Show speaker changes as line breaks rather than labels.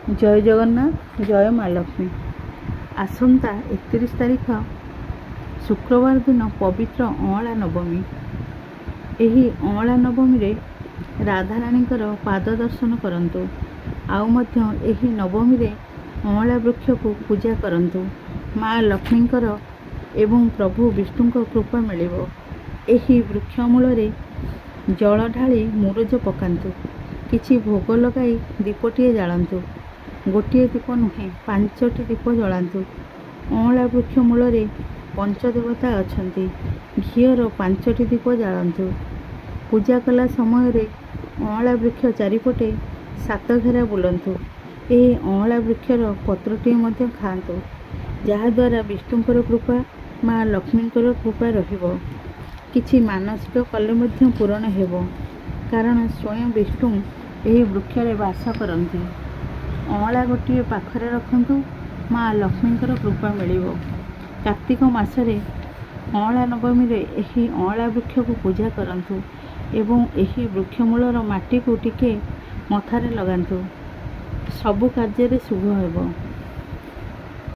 जय जगन्नाथ जय माँ लक्ष्मी। आसंता 31 तारीख शुक्रवार दिन पवित्र अँला नवमी। यही अँला नवमी रे राधाराणींकर पाद दर्शन करंतु। आउ मध्य एही नवमी रे अँला वृक्ष को पूजा करंतु। माँ लक्ष्मींकर एवं प्रभु विष्णुंक कृपा मिलिबो। एही वृक्ष मूल रे जल ढाली मुरुज पकांतु। किछि भोग लगाई दीपटिए जाळंतु। गोटिए दीप नुहे 5टी दीप जलांतु। अँला वृक्ष मूल रे पंचदेवता अछंती। घीर 5टी दीप जाळंतु। पूजा कला समय रे अँला वृक्ष चारिपटे 7 घेरा बुलंतु। एही अँला वृक्षर पत्रटिए मध्य खाआंतु, जहाद्वारा विष्णुंकर कृपा माँ लक्ष्मींकर कृपा रहिबो। किछि मानसिक कले मध्य पूरण हेबो, कारण स्वयं विष्णु एही वृक्ष रे वास करंती। अँला गोटिए पाखरे रखंतु, माँ लक्ष्मींकर कृपा मिलिबो। कार्तिक मासरे अँला नवमी रे एही अँला वृक्ष को पूजा करंतु एवं एही वृक्ष मूलर माटी को टिके मथारे लगांतु। सबु कार्य रे शुभ हेबो।